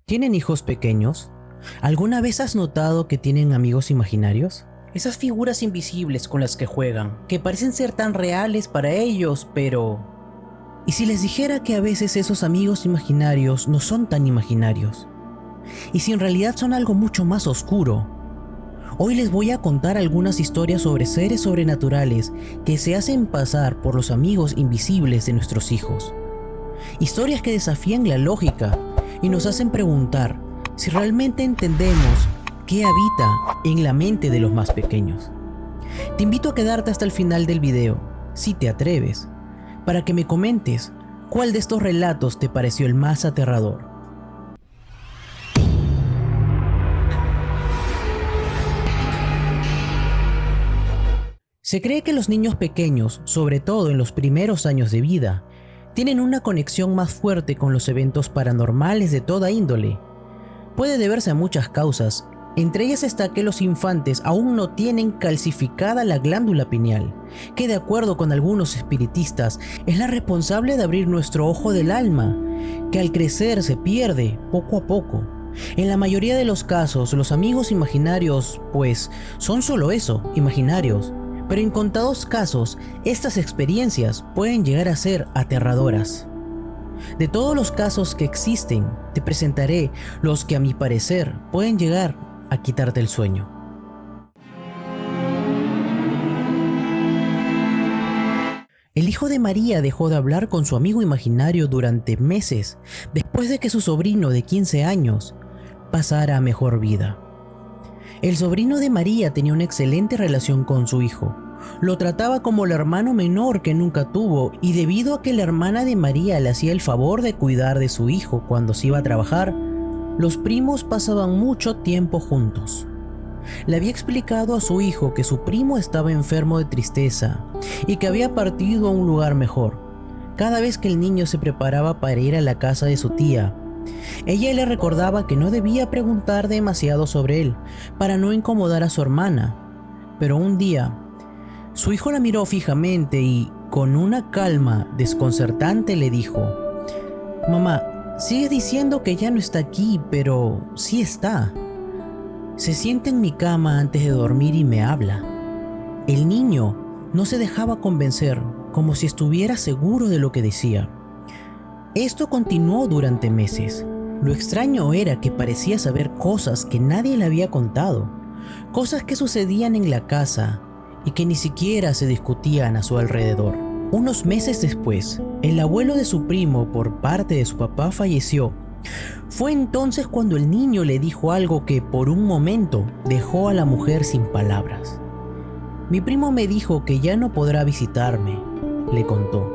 ¿Tienen hijos pequeños? ¿Alguna vez has notado que tienen amigos imaginarios? Esas figuras invisibles con las que juegan, que parecen ser tan reales para ellos, pero... ¿Y si les dijera que a veces esos amigos imaginarios no son tan imaginarios? ¿Y si en realidad son algo mucho más oscuro? Hoy les voy a contar algunas historias sobre seres sobrenaturales que se hacen pasar por los amigos invisibles de nuestros hijos. Historias que desafían la lógica y nos hacen preguntar si realmente entendemos qué habita en la mente de los más pequeños. Te invito a quedarte hasta el final del video, si te atreves, para que me comentes cuál de estos relatos te pareció el más aterrador. Se cree que los niños pequeños, sobre todo en los primeros años de vida, tienen una conexión más fuerte con los eventos paranormales de toda índole. Puede deberse a muchas causas, entre ellas está que los infantes aún no tienen calcificada la glándula pineal, que de acuerdo con algunos espiritistas es la responsable de abrir nuestro ojo del alma, que al crecer se pierde poco a poco. En la mayoría de los casos, los amigos imaginarios, pues, son solo eso, imaginarios. Pero en contados casos, estas experiencias pueden llegar a ser aterradoras. De todos los casos que existen, te presentaré los que a mi parecer pueden llegar a quitarte el sueño. El hijo de María dejó de hablar con su amigo imaginario durante meses después de que su sobrino de 15 años pasara a mejor vida. El sobrino de María tenía una excelente relación con su hijo. Lo trataba como el hermano menor que nunca tuvo, y debido a que la hermana de María le hacía el favor de cuidar de su hijo cuando se iba a trabajar, los primos pasaban mucho tiempo juntos. Le había explicado a su hijo que su primo estaba enfermo de tristeza y que había partido a un lugar mejor. Cada vez que el niño se preparaba para ir a la casa de su tía, ella le recordaba que no debía preguntar demasiado sobre él para no incomodar a su hermana. Pero un día, su hijo la miró fijamente y, con una calma desconcertante, le dijo: «Mamá, sigues diciendo que ya no está aquí, pero sí está. Se sienta en mi cama antes de dormir y me habla». El niño no se dejaba convencer, como si estuviera seguro de lo que decía. Esto continuó durante meses. Lo extraño era que parecía saber cosas que nadie le había contado, cosas que sucedían en la casa y que ni siquiera se discutían a su alrededor. Unos meses después, el abuelo de su primo por parte de su papá falleció. Fue entonces cuando el niño le dijo algo que por un momento dejó a la mujer sin palabras. «Mi primo me dijo que ya no podrá visitarme», le contó.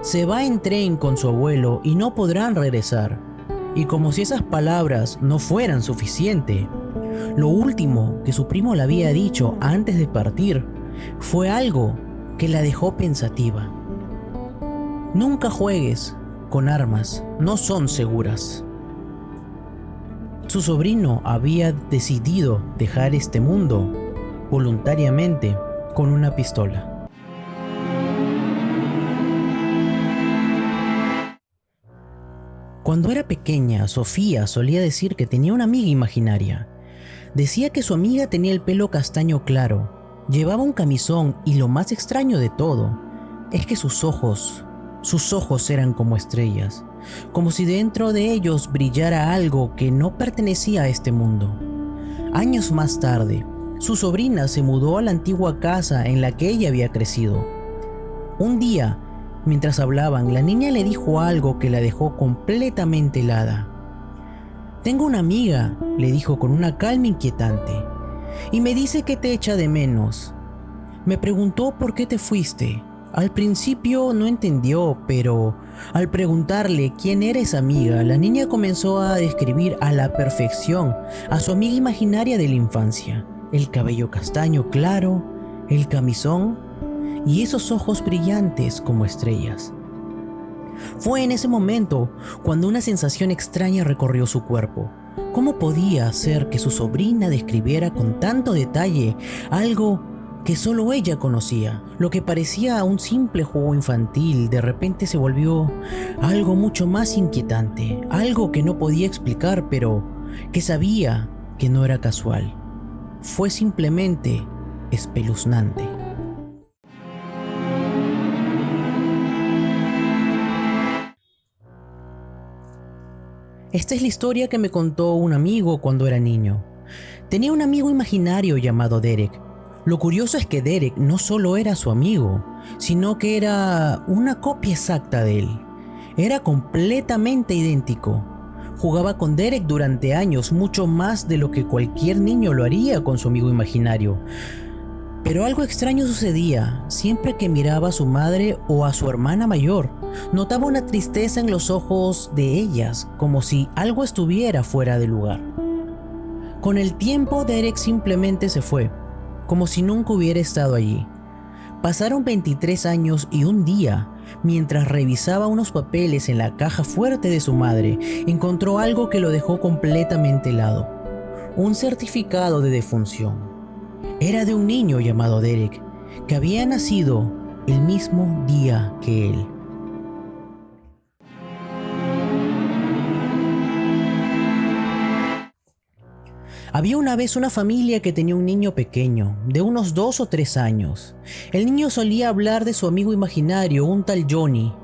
«Se va en tren con su abuelo y no podrán regresar». Y como si esas palabras no fueran suficiente, lo último que su primo le había dicho antes de partir fue algo que la dejó pensativa. «Nunca juegues con armas, no son seguras». Su sobrino había decidido dejar este mundo voluntariamente con una pistola. Cuando era pequeña, Sofía solía decir que tenía una amiga imaginaria. Decía que su amiga tenía el pelo castaño claro, llevaba un camisón y lo más extraño de todo es que sus ojos eran como estrellas, como si dentro de ellos brillara algo que no pertenecía a este mundo. Años más tarde, su sobrina se mudó a la antigua casa en la que ella había crecido. Un día, mientras hablaban, la niña le dijo algo que la dejó completamente helada. «Tengo una amiga», le dijo con una calma inquietante, «y me dice que te echa de menos. Me preguntó por qué te fuiste. Al principio no entendió, pero al preguntarle quién era esa amiga, la niña comenzó a describir a la perfección a su amiga imaginaria de la infancia. El cabello castaño claro, el camisón y esos ojos brillantes como estrellas». Fue en ese momento cuando una sensación extraña recorrió su cuerpo. ¿Cómo podía ser que su sobrina describiera con tanto detalle algo que solo ella conocía. Lo que parecía un simple juego infantil de repente se volvió algo mucho más inquietante, algo que no podía explicar, pero que sabía que no era casual. Fue simplemente espeluznante. Esta es la historia que me contó un amigo cuando era niño. Tenía un amigo imaginario llamado Derek. Lo curioso es que Derek no solo era su amigo, sino que era una copia exacta de él. Era completamente idéntico. Jugaba con Derek durante años, mucho más de lo que cualquier niño lo haría con su amigo imaginario. Pero algo extraño sucedía. Siempre que miraba a su madre o a su hermana mayor, notaba una tristeza en los ojos de ellas, como si algo estuviera fuera de lugar. Con el tiempo, Derek simplemente se fue, como si nunca hubiera estado allí. Pasaron 23 años y un día, mientras revisaba unos papeles en la caja fuerte de su madre, encontró algo que lo dejó completamente helado. Un certificado de defunción. Era de un niño llamado Derek, que había nacido el mismo día que él. Había una vez una familia que tenía un niño pequeño, de unos 2 o 3 años. El niño solía hablar de su amigo imaginario, un tal Johnny.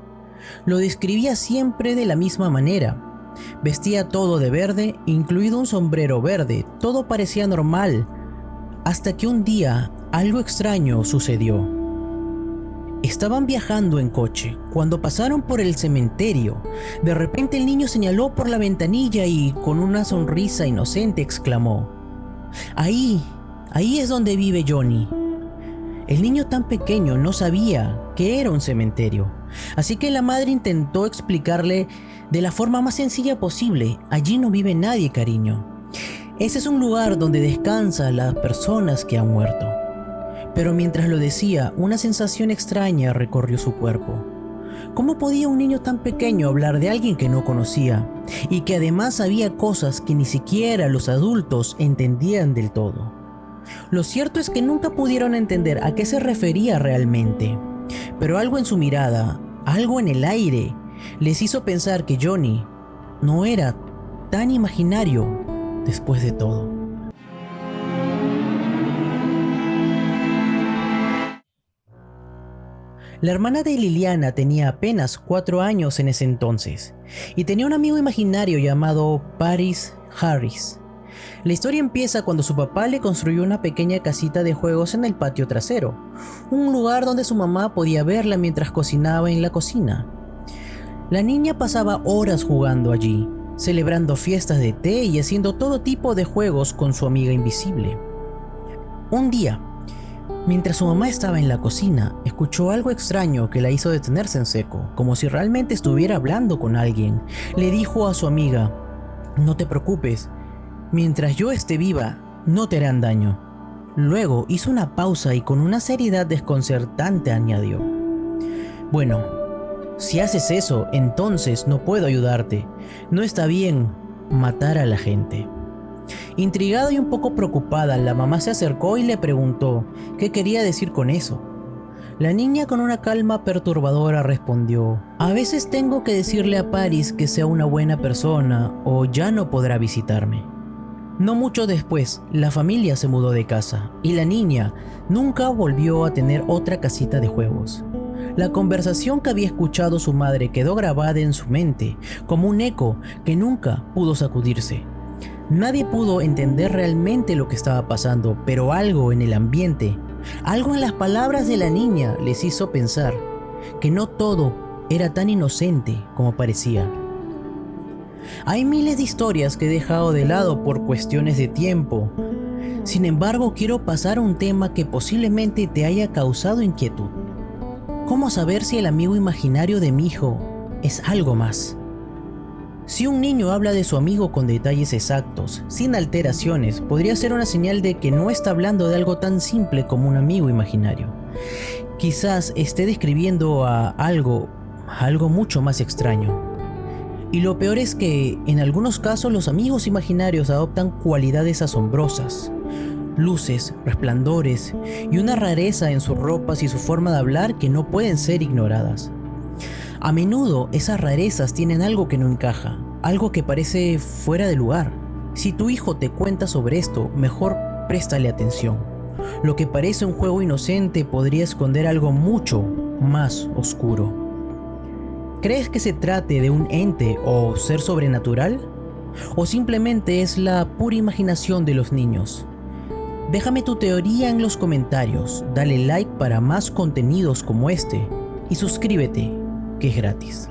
Lo describía siempre de la misma manera. Vestía todo de verde, incluido un sombrero verde. Todo parecía normal, hasta que un día algo extraño sucedió. Estaban viajando en coche cuando pasaron por el cementerio. De repente el niño señaló por la ventanilla y con una sonrisa inocente exclamó: Ahí es donde vive Johnny. El niño tan pequeño no sabía que era un cementerio, así que la madre intentó explicarle de la forma más sencilla posible: allí no vive nadie, cariño. Ese es un lugar donde descansan las personas que han muerto. Pero mientras lo decía, una sensación extraña recorrió su cuerpo. ¿Cómo podía un niño tan pequeño hablar de alguien que no conocía y que además sabía cosas que ni siquiera los adultos entendían del todo? Lo cierto es que nunca pudieron entender a qué se refería realmente, pero algo en su mirada, algo en el aire, les hizo pensar que Johnny no era tan imaginario después de todo. La hermana de Liliana tenía apenas 4 años en ese entonces y tenía un amigo imaginario llamado Paris Harris. La historia empieza cuando su papá le construyó una pequeña casita de juegos en el patio trasero, un lugar donde su mamá podía verla mientras cocinaba en la cocina. La niña pasaba horas jugando allí, celebrando fiestas de té y haciendo todo tipo de juegos con su amiga invisible. Un día, mientras su mamá estaba en la cocina, escuchó algo extraño que la hizo detenerse en seco, como si realmente estuviera hablando con alguien. Le dijo a su amiga: No te preocupes, mientras yo esté viva, no te harán daño. Luego hizo una pausa y con una seriedad desconcertante añadió: Bueno, si haces eso, entonces no puedo ayudarte. No está bien matar a la gente. Intrigada y un poco preocupada, la mamá se acercó y le preguntó qué quería decir con eso. La niña, con una calma perturbadora, respondió: A veces tengo que decirle a Paris que sea una buena persona o ya no podrá visitarme. No mucho después, la familia se mudó de casa y la niña nunca volvió a tener otra casita de juegos. La conversación que había escuchado su madre quedó grabada en su mente como un eco que nunca pudo sacudirse. Nadie pudo entender realmente lo que estaba pasando, pero algo en el ambiente, algo en las palabras de la niña les hizo pensar que no todo era tan inocente como parecía. Hay miles de historias que he dejado de lado por cuestiones de tiempo. Sin embargo, quiero pasar a un tema que posiblemente te haya causado inquietud. ¿Cómo saber si el amigo imaginario de mi hijo es algo más? Si un niño habla de su amigo con detalles exactos, sin alteraciones, podría ser una señal de que no está hablando de algo tan simple como un amigo imaginario. Quizás esté describiendo a algo mucho más extraño. Y lo peor es que, en algunos casos, los amigos imaginarios adoptan cualidades asombrosas. luces, resplandores y una rareza en sus ropas y su forma de hablar que no pueden ser ignoradas. A menudo esas rarezas tienen algo que no encaja, algo que parece fuera de lugar. Si tu hijo te cuenta sobre esto, mejor préstale atención. Lo que parece un juego inocente podría esconder algo mucho más oscuro. ¿Crees que se trate de un ente o ser sobrenatural? ¿O simplemente es la pura imaginación de los niños? Déjame tu teoría en los comentarios, dale like para más contenidos como este y suscríbete, que es gratis.